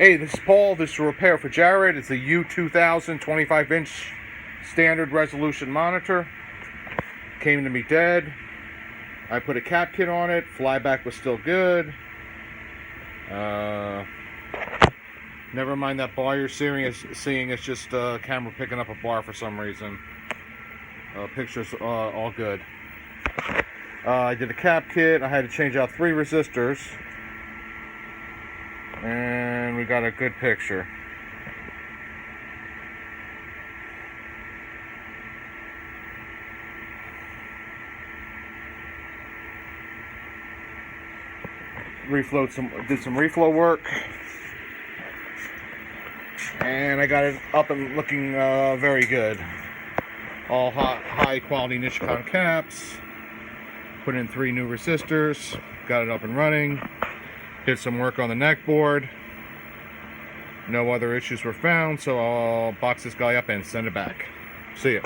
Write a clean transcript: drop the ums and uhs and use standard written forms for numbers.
Hey, this is Paul. This is a repair for Jarrod. It's a U2000 25-inch standard resolution monitor. Came to me dead. I put a cap kit on it. Flyback was still good. Never mind that bar you're seeing. It's just a camera picking up a bar for some reason. Pictures all good. I did a cap kit. I had to change out 3 resistors. And we got a good picture. Did some reflow work, and I got it up and looking very good. All high quality Nichicon caps. Put in 3 new resistors. Got it up and running. Did some work on the neck board. No other issues were found, so I'll box this guy up and send it back. See ya.